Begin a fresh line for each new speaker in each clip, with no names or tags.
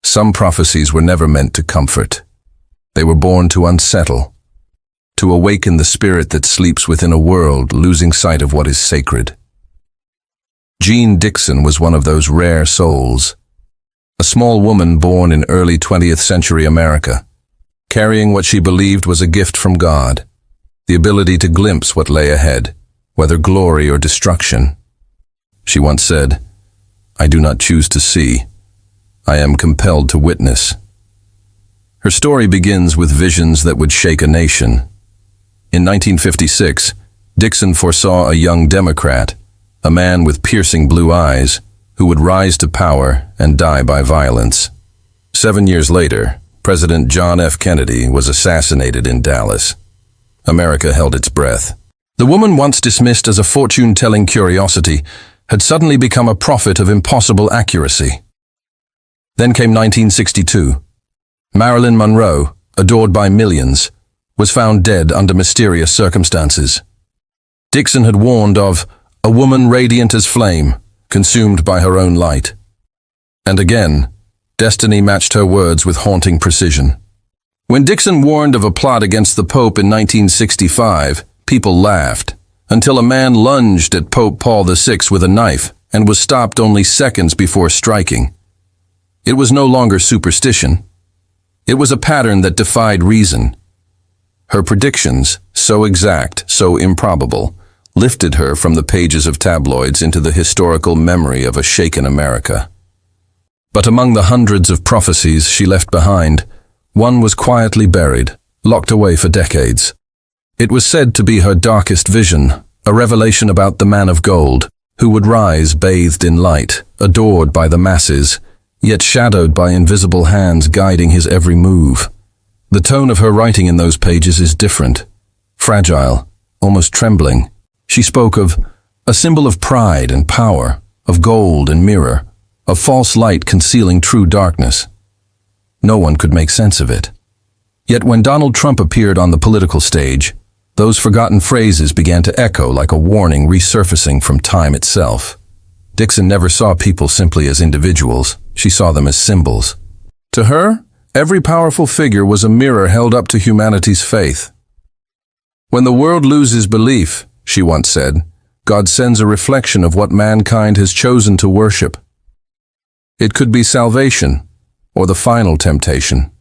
Some prophecies were never meant to comfort. They were born to unsettle, to awaken the spirit that sleeps within a world losing sight of what is sacred. Jeane Dixon was one of those rare souls, a small woman born in early 20th century America, carrying what she believed was a gift from God, the ability to glimpse what lay ahead, whether glory or destruction. She once said, "I do not choose to see. I am compelled to witness." Her story begins with visions that would shake a nation. In 1956, Dixon foresaw a young Democrat, a man with piercing blue eyes, who would rise to power and die by violence. 7 years later, President John F. Kennedy was assassinated in Dallas. America held its breath. The woman once dismissed as a fortune-telling curiosity had suddenly become a prophet of impossible accuracy. Then came 1962. Marilyn Monroe, adored by millions, was found dead under mysterious circumstances. Dixon had warned of a woman radiant as flame, consumed by her own light. And again, destiny matched her words with haunting precision. When Dixon warned of a plot against the Pope in 1965, people laughed, until a man lunged at Pope Paul VI with a knife and was stopped only seconds before striking. It was no longer superstition. It was a pattern that defied reason. Her predictions, so exact, so improbable, lifted her from the pages of tabloids into the historical memory of a shaken America. But among the hundreds of prophecies she left behind, one was quietly buried, locked away for decades. It was said to be her darkest vision, a revelation about the man of gold, who would rise bathed in light, adored by the masses, yet shadowed by invisible hands guiding his every move. The tone of her writing in those pages is different, fragile, almost trembling. She spoke of a symbol of pride and power, of gold and mirror, of false light concealing true darkness. No one could make sense of it. Yet when Donald Trump appeared on the political stage, those forgotten phrases began to echo like a warning resurfacing from time itself. Dixon never saw people simply as individuals. She saw them as symbols. To her, every powerful figure was a mirror held up to humanity's faith. "When the world loses belief," she once said, "God sends a reflection of what mankind has chosen to worship." It could be salvation, or the final temptation.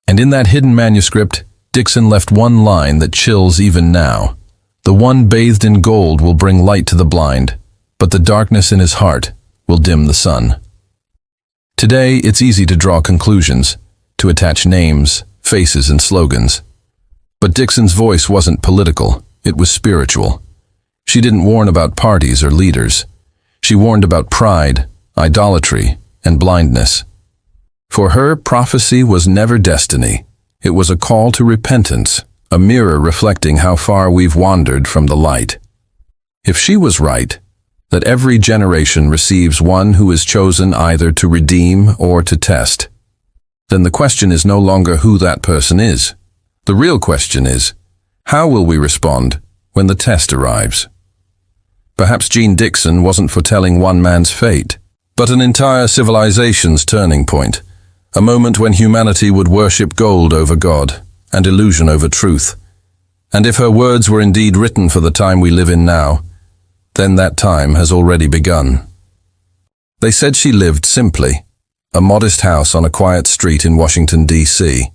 And in that hidden manuscript, Dixon left one line that chills even now. "The one bathed in gold will bring light to the blind, but the darkness in his heart will dim the sun." Today, it's easy to draw conclusions, to attach names, faces, and slogans. But Dixon's voice wasn't political, it was spiritual. She didn't warn about parties or leaders. She warned about pride, idolatry, and blindness. For her, prophecy was never destiny. It was a call to repentance, a mirror reflecting how far we've wandered from the light. If she was right, that every generation receives one who is chosen either to redeem or to test, then the question is no longer who that person is. The real question is, how will we respond when the test arrives? Perhaps Jeane Dixon wasn't foretelling one man's fate, but an entire civilization's turning point, a moment when humanity would worship gold over God and illusion over truth. And if her words were indeed written for the time we live in now, then that time has already begun. They said she lived simply, a modest house on a quiet street in Washington, D.C.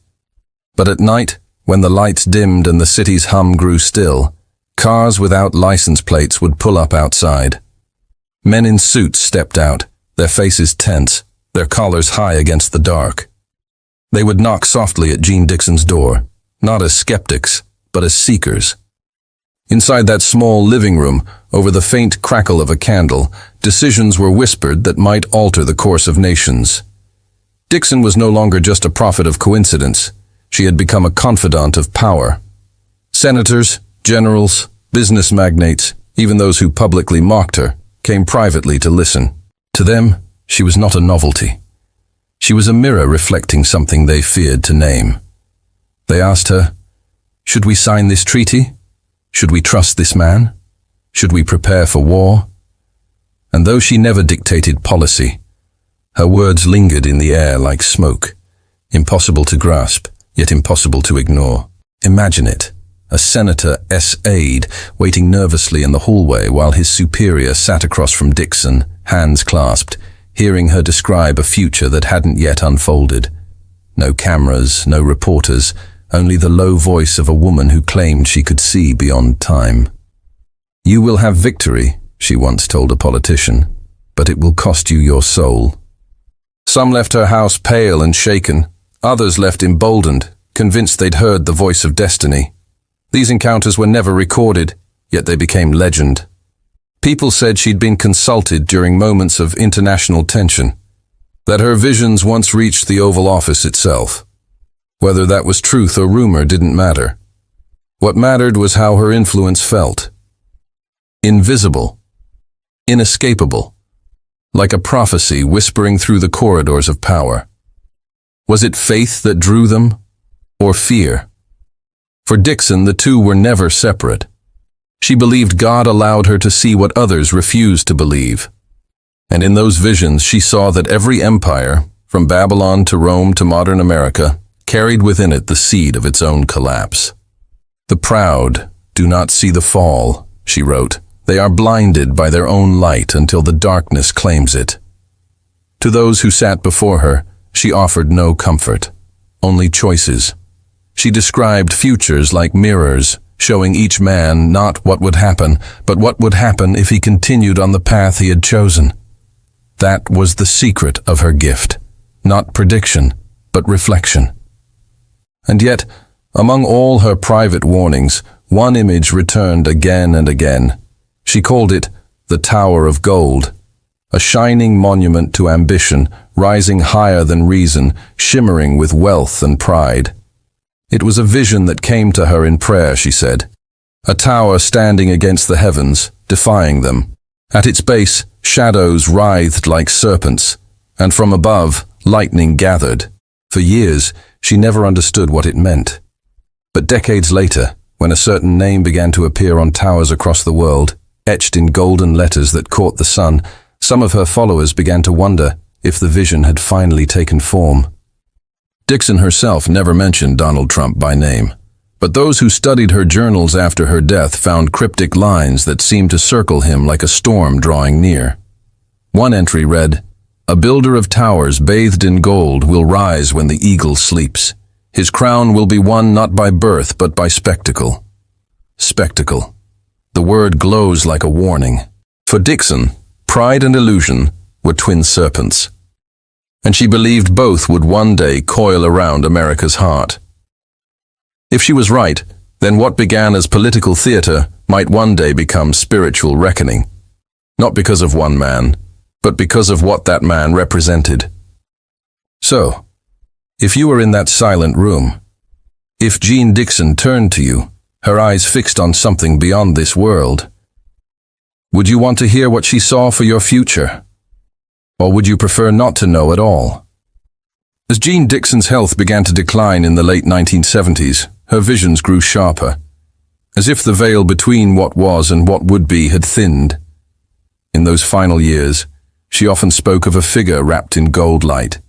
But at night, when the lights dimmed and the city's hum grew still, cars without license plates would pull up outside. Men in suits stepped out, their faces tense, their collars high against the dark. They would knock softly at Jeane Dixon's door, not as skeptics, but as seekers. Inside that small living room, over the faint crackle of a candle, decisions were whispered that might alter the course of nations. Dixon was no longer just a prophet of coincidence. She had become a confidant of power. Senators, generals, business magnates, even those who publicly mocked her, came privately to listen. To them, she was not a novelty. She was a mirror reflecting something they feared to name. They asked her, "Should we sign this treaty? Should we trust this man? Should we prepare for war?" And though she never dictated policy, Her words lingered in the air like smoke, impossible to grasp, yet impossible to ignore. Imagine it, a senator's aide waiting nervously in the hallway while his superior sat across from Dixon, hands clasped, hearing her describe a future that hadn't yet unfolded. No cameras, no reporters, only the low voice of a woman who claimed she could see beyond time. "You will have victory," she once told a politician, "but it will cost you your soul." Some left her house pale and shaken. Others left emboldened, convinced they'd heard the voice of destiny. These encounters were never recorded, yet they became legend. People said she'd been consulted during moments of international tension, that her visions once reached the Oval Office itself. Whether that was truth or rumor didn't matter. What mattered was how her influence felt. Invisible, inescapable, like a prophecy whispering through the corridors of power. Was it faith that drew them, or fear? For Dixon, the two were never separate. She believed God allowed her to see what others refused to believe. And in those visions she saw that every empire, from Babylon to Rome to modern America, carried within it the seed of its own collapse. "The proud do not see the fall," she wrote. "They are blinded by their own light until the darkness claims it." To those who sat before her, she offered no comfort, only choices. She described futures like mirrors, showing each man not what would happen, but what would happen if he continued on the path he had chosen. That was the secret of her gift, not prediction, but reflection. And yet, among all her private warnings, one image returned again and again. She called it the Tower of Gold, a shining monument to ambition, rising higher than reason, shimmering with wealth and pride. It was a vision that came to her in prayer, she said. A tower standing against the heavens, defying them. At its base, shadows writhed like serpents, and from above, lightning gathered. For years, she never understood what it meant. But decades later, when a certain name began to appear on towers across the world, etched in golden letters that caught the sun, some of her followers began to wonder if the vision had finally taken form. Dixon herself never mentioned Donald Trump by name, but those who studied her journals after her death found cryptic lines that seemed to circle him like a storm drawing near. One entry read, "A builder of towers bathed in gold will rise when the eagle sleeps. His crown will be won not by birth but by spectacle." Spectacle. The word glows like a warning. For Dixon, pride and illusion were twin serpents, and she believed both would one day coil around America's heart. If she was right, then what began as political theater might one day become spiritual reckoning. Not because of one man, but because of what that man represented. So, if you were in that silent room, if Jeane Dixon turned to you, her eyes fixed on something beyond this world, would you want to hear what she saw for your future? Or would you prefer not to know at all? As Jeane Dixon's health began to decline in the late 1970s, her visions grew sharper, as if the veil between what was and what would be had thinned. In those final years, she often spoke of a figure wrapped in gold light.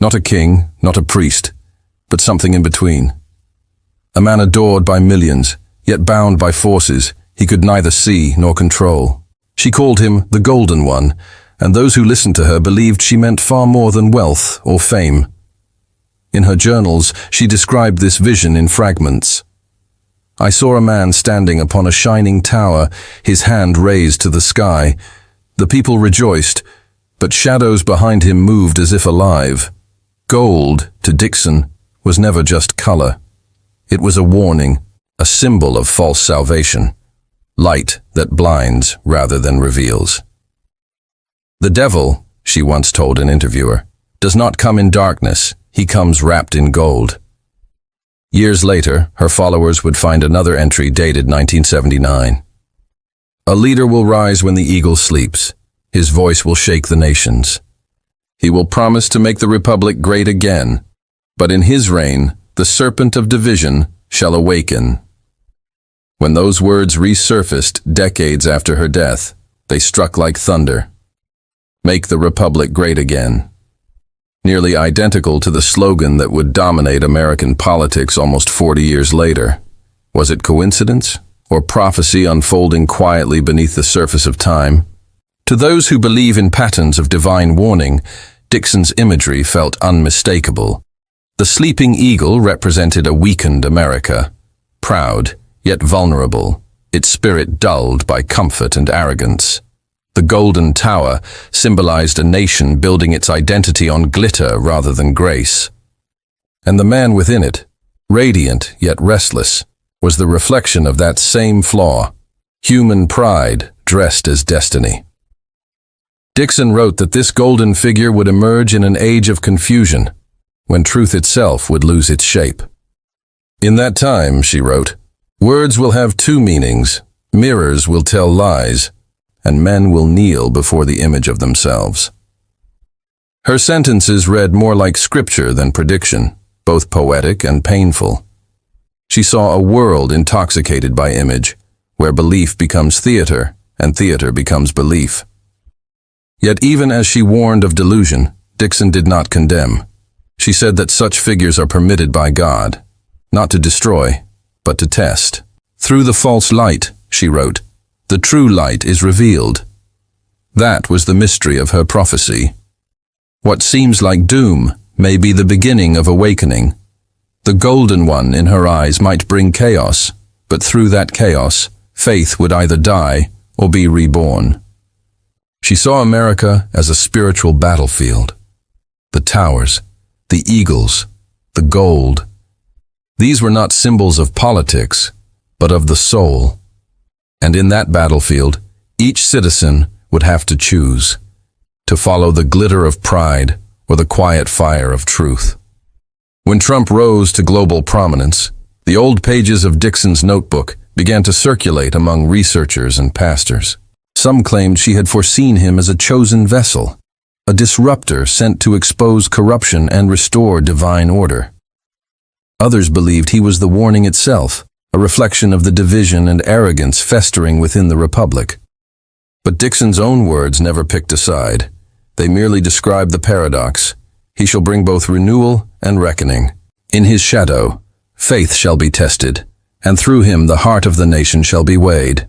Not a king, not a priest, but something in between. A man adored by millions, yet bound by forces he could neither see nor control. She called him the Golden One, and those who listened to her believed she meant far more than wealth or fame. In her journals, she described this vision in fragments. "I saw a man standing upon a shining tower, his hand raised to the sky. The people rejoiced, but shadows behind him moved as if alive. Gold, to Dixon, was never just color. It was a warning, a symbol of false salvation, light that blinds rather than reveals. The devil, she once told an interviewer, does not come in darkness, he comes wrapped in gold." Years later, her followers would find another entry dated 1979. "A leader will rise when the eagle sleeps. His voice will shake the nations. He will promise to make the republic great again, but in his reign, the serpent of division shall awaken." When those words resurfaced decades after her death, they struck like thunder. "Make the Republic great again." Nearly identical to the slogan that would dominate American politics almost 40 years later. Was it coincidence, or prophecy unfolding quietly beneath the surface of time? To those who believe in patterns of divine warning, Dixon's imagery felt unmistakable. The sleeping eagle represented a weakened America, proud, yet vulnerable, its spirit dulled by comfort and arrogance. The golden tower symbolized a nation building its identity on glitter rather than grace. And the man within it, radiant yet restless, was the reflection of that same flaw, human pride dressed as destiny. Dixon wrote that this golden figure would emerge in an age of confusion, when truth itself would lose its shape. "In that time," she wrote, "words will have two meanings, mirrors will tell lies, and men will kneel before the image of themselves." Her sentences read more like scripture than prediction, both poetic and painful. She saw a world intoxicated by image, where belief becomes theater and theater becomes belief. Yet even as she warned of delusion, Dixon did not condemn. She said that such figures are permitted by God, not to destroy, but to test. "Through the false light," she wrote, "the true light is revealed." That was the mystery of her prophecy. What seems like doom may be the beginning of awakening. The golden one in her eyes might bring chaos, but through that chaos, faith would either die or be reborn. She saw America as a spiritual battlefield. The towers, the eagles, the gold. These were not symbols of politics, but of the soul. And in that battlefield, each citizen would have to choose to follow the glitter of pride or the quiet fire of truth. When Trump rose to global prominence, the old pages of Dixon's notebook began to circulate among researchers and pastors. Some claimed she had foreseen him as a chosen vessel, a disruptor sent to expose corruption and restore divine order. Others believed he was the warning itself, a reflection of the division and arrogance festering within the Republic. But Dixon's own words never picked a side. They merely described the paradox. He shall bring both renewal and reckoning. In his shadow, faith shall be tested, and through him the heart of the nation shall be weighed.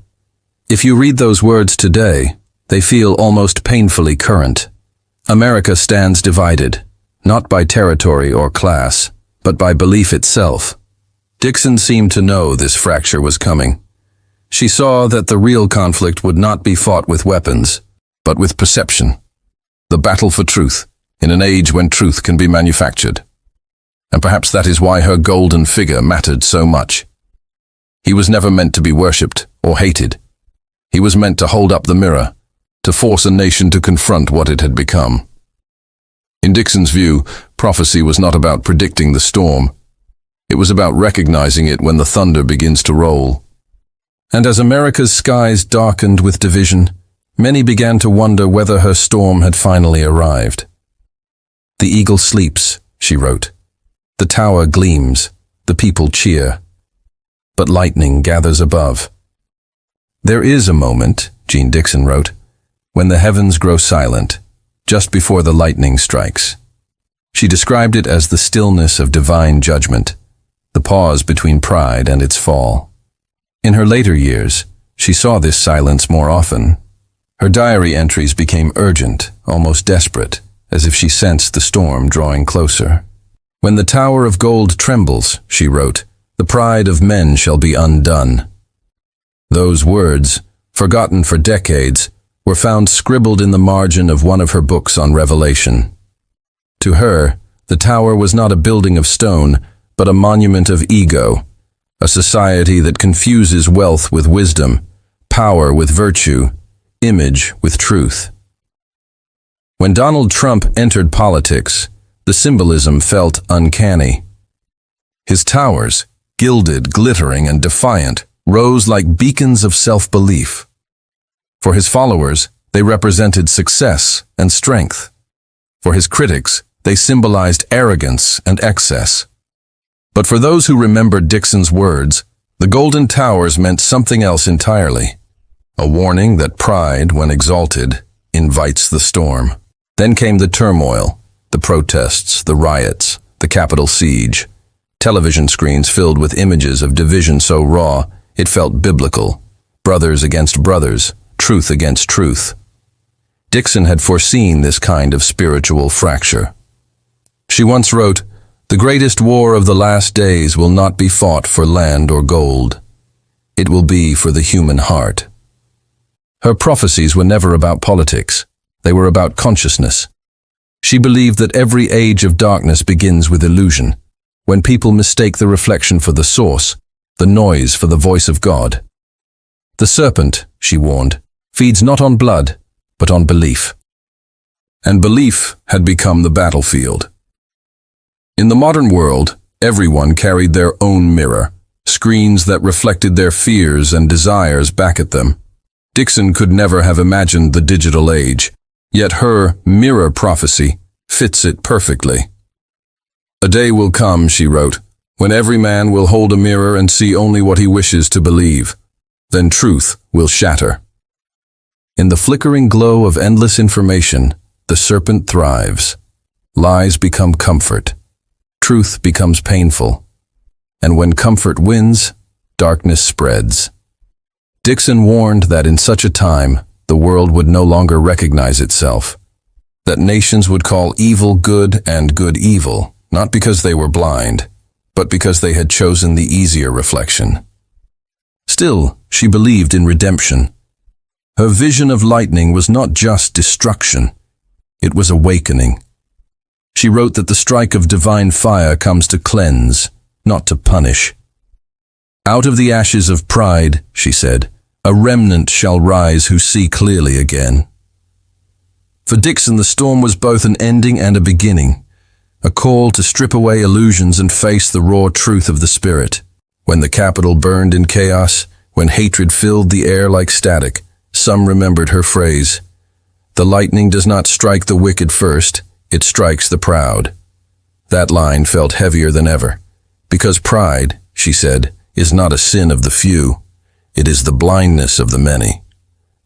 If you read those words today, they feel almost painfully current. America stands divided, not by territory or class, but by belief itself. Dixon seemed to know this fracture was coming. She saw that the real conflict would not be fought with weapons, but with perception. The battle for truth, in an age when truth can be manufactured. And perhaps that is why her golden figure mattered so much. He was never meant to be worshipped or hated. He was meant to hold up the mirror, to force a nation to confront what it had become. In Dixon's view, prophecy was not about predicting the storm. It was about recognizing it when the thunder begins to roll. And as America's skies darkened with division, many began to wonder whether her storm had finally arrived. "The eagle sleeps," she wrote. "The tower gleams, the people cheer. But lightning gathers above." "There is a moment," Jeane Dixon wrote, "when the heavens grow silent, just before the lightning strikes." She described it as the stillness of divine judgment, the pause between pride and its fall. In her later years, she saw this silence more often. Her diary entries became urgent, almost desperate, as if she sensed the storm drawing closer. "When the tower of gold trembles," she wrote, "the pride of men shall be undone." Those words, forgotten for decades, were found scribbled in the margin of one of her books on Revelation. To her, the tower was not a building of stone, but a monument of ego, a society that confuses wealth with wisdom, power with virtue, image with truth. When Donald Trump entered politics, the symbolism felt uncanny. His towers, gilded, glittering, and defiant, rose like beacons of self-belief. For his followers, they represented success and strength. For his critics, they symbolized arrogance and excess. But for those who remembered Dixon's words, the golden towers meant something else entirely. A warning that pride, when exalted, invites the storm. Then came the turmoil, the protests, the riots, the Capitol siege. Television screens filled with images of division so raw, it felt biblical. Brothers against brothers, truth against truth. Dixon had foreseen this kind of spiritual fracture. She once wrote, "The greatest war of the last days will not be fought for land or gold. It will be for the human heart." Her prophecies were never about politics. They were about consciousness. She believed that every age of darkness begins with illusion, when people mistake the reflection for the source, the noise for the voice of God. The serpent, she warned, feeds not on blood, but on belief. And belief had become the battlefield. In the modern world, everyone carried their own mirror, screens that reflected their fears and desires back at them. Dixon could never have imagined the digital age, yet her mirror prophecy fits it perfectly. "A day will come," she wrote, "when every man will hold a mirror and see only what he wishes to believe. Then truth will shatter." In the flickering glow of endless information, the serpent thrives. Lies become comfort. Truth becomes painful. And when comfort wins, darkness spreads. Dixon warned that in such a time, the world would no longer recognize itself, that nations would call evil good and good evil, not because they were blind, but because they had chosen the easier reflection. Still, she believed in redemption. Her vision of lightning was not just destruction, it was awakening. She wrote that the strike of divine fire comes to cleanse, not to punish. "Out of the ashes of pride," she said, "a remnant shall rise who see clearly again." For Dixon, the storm was both an ending and a beginning, a call to strip away illusions and face the raw truth of the Spirit. When the Capitol burned in chaos, when hatred filled the air like static, some remembered her phrase, "The lightning does not strike the wicked first, it strikes the proud." That line felt heavier than ever, because pride, she said, is not a sin of the few, it is the blindness of the many.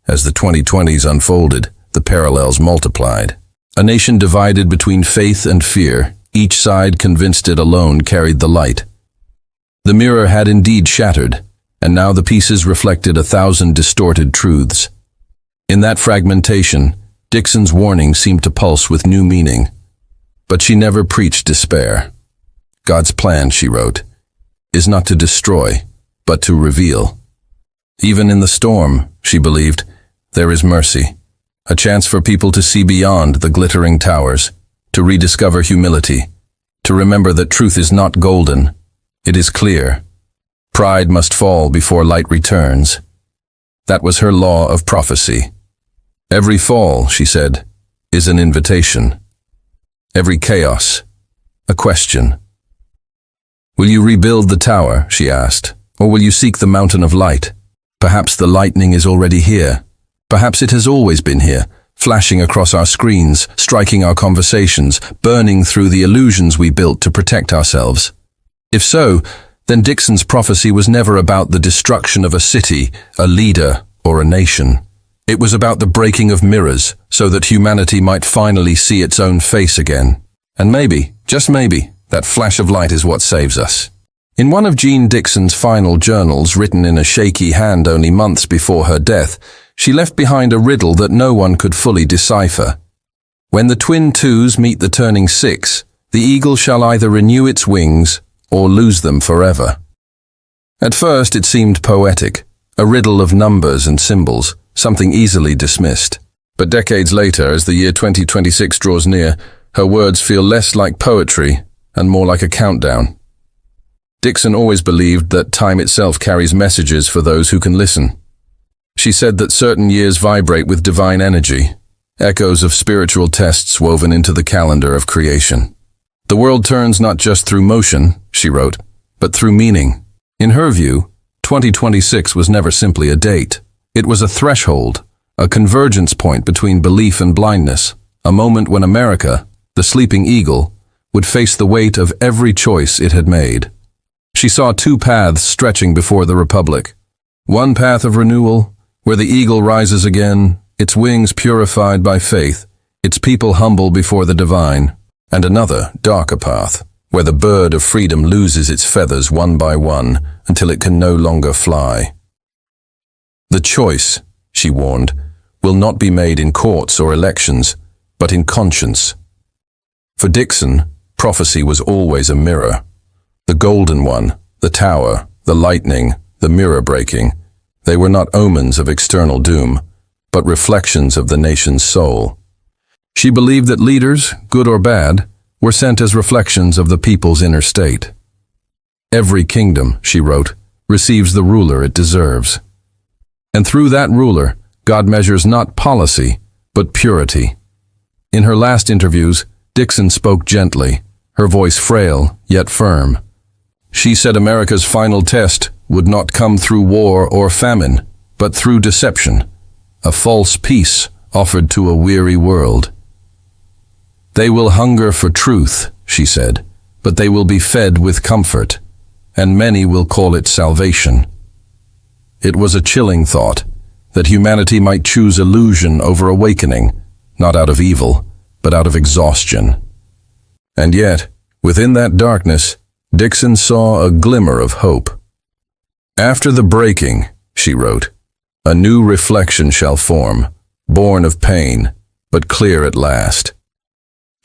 As the 2020s unfolded, the parallels multiplied. A nation divided between faith and fear, each side convinced it alone carried the light. The mirror had indeed shattered, and now the pieces reflected 1,000 distorted truths. In that fragmentation, Dixon's warning seemed to pulse with new meaning. But she never preached despair. God's plan, she wrote, is not to destroy, but to reveal. Even in the storm, she believed, there is mercy, a chance for people to see beyond the glittering towers, to rediscover humility, to remember that truth is not golden, it is clear. Pride must fall before light returns. That was her law of prophecy. Every fall, she said, is an invitation. Every chaos, a question. "Will you rebuild the tower?" she asked, "or will you seek the mountain of light? Perhaps the lightning is already here. Perhaps it has always been here, flashing across our screens, striking our conversations, burning through the illusions we built to protect ourselves." If so, then Dixon's prophecy was never about the destruction of a city, a leader, or a nation. It was about the breaking of mirrors, so that humanity might finally see its own face again. And maybe, just maybe, that flash of light is what saves us. In one of Jeane Dixon's final journals, written in a shaky hand only months before her death, she left behind a riddle that no one could fully decipher. "When the twin twos meet the turning six, the eagle shall either renew its wings or lose them forever." At first it seemed poetic, a riddle of numbers and symbols, something easily dismissed. But decades later, as the year 2026 draws near, her words feel less like poetry and more like a countdown. Dixon always believed that time itself carries messages for those who can listen. She said that certain years vibrate with divine energy, echoes of spiritual tests woven into the calendar of creation. "The world turns not just through motion," she wrote, "but through meaning." In her view, 2026 was never simply a date. It was a threshold, a convergence point between belief and blindness, a moment when America, the sleeping eagle, would face the weight of every choice it had made. She saw two paths stretching before the Republic. One path of renewal, where the eagle rises again, its wings purified by faith, its people humble before the divine, and another, darker path, where the bird of freedom loses its feathers one by one until it can no longer fly. The choice, she warned, will not be made in courts or elections, but in conscience. For Dixon, prophecy was always a mirror. The golden one, the tower, the lightning, the mirror breaking, they were not omens of external doom, but reflections of the nation's soul. She believed that leaders, good or bad, were sent as reflections of the people's inner state. Every kingdom, she wrote, receives the ruler it deserves. And through that ruler, God measures not policy, but purity. In her last interviews, Dixon spoke gently, her voice frail, yet firm. She said America's final test would not come through war or famine, but through deception, a false peace offered to a weary world. They will hunger for truth, she said, but they will be fed with comfort, and many will call it salvation. It was a chilling thought, that humanity might choose illusion over awakening, not out of evil, but out of exhaustion. And yet, within that darkness, Dixon saw a glimmer of hope. After the breaking, she wrote, a new reflection shall form, born of pain, but clear at last.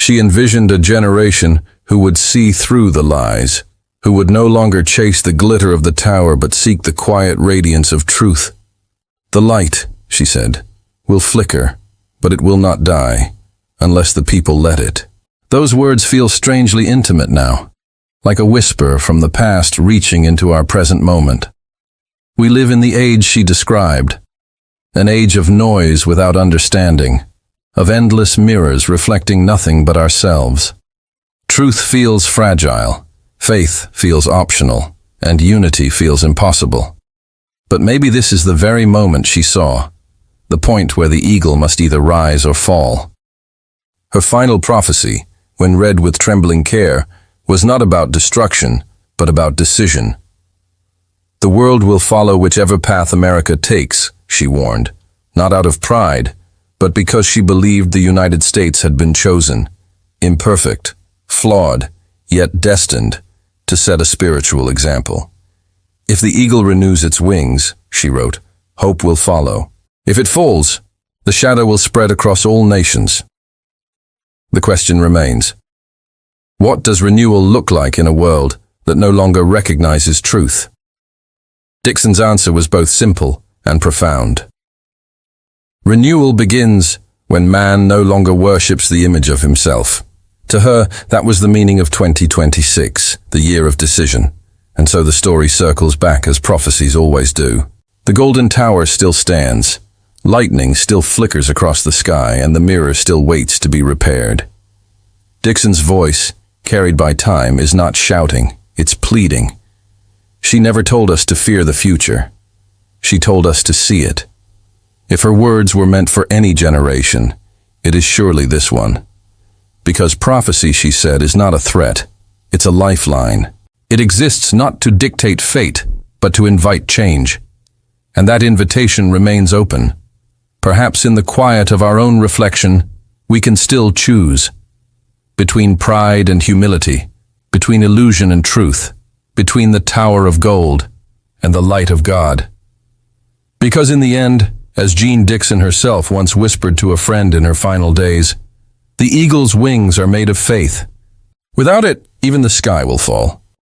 She envisioned a generation who would see through the lies, who would no longer chase the glitter of the tower but seek the quiet radiance of truth. The light, she said, will flicker, but it will not die, unless the people let it. Those words feel strangely intimate now, like a whisper from the past reaching into our present moment. We live in the age she described, an age of noise without understanding, of endless mirrors reflecting nothing but ourselves. Truth feels fragile, faith feels optional, and unity feels impossible. But maybe this is the very moment she saw, the point where the eagle must either rise or fall. Her final prophecy, when read with trembling care, was not about destruction, but about decision. The world will follow whichever path America takes, she warned, not out of pride, but because she believed the United States had been chosen, imperfect, flawed, yet destined, to set a spiritual example. If the eagle renews its wings, she wrote, hope will follow. If it falls, the shadow will spread across all nations. The question remains, what does renewal look like in a world that no longer recognizes truth? Dixon's answer was both simple and profound. Renewal begins when man no longer worships the image of himself. To her, that was the meaning of 2026, the year of decision. And so the story circles back as prophecies always do. The golden tower still stands. Lightning still flickers across the sky, and the mirror still waits to be repaired. Dixon's voice, carried by time, is not shouting, it's pleading. She never told us to fear the future. She told us to see it. If her words were meant for any generation, it is surely this one. Because prophecy, she said, is not a threat, it's a lifeline. It exists not to dictate fate, but to invite change. And that invitation remains open. Perhaps in the quiet of our own reflection, we can still choose. Between pride and humility, between illusion and truth, between the tower of gold and the light of God. Because in the end, as Jeane Dixon herself once whispered to a friend in her final days, the eagle's wings are made of faith. Without it, even the sky will fall.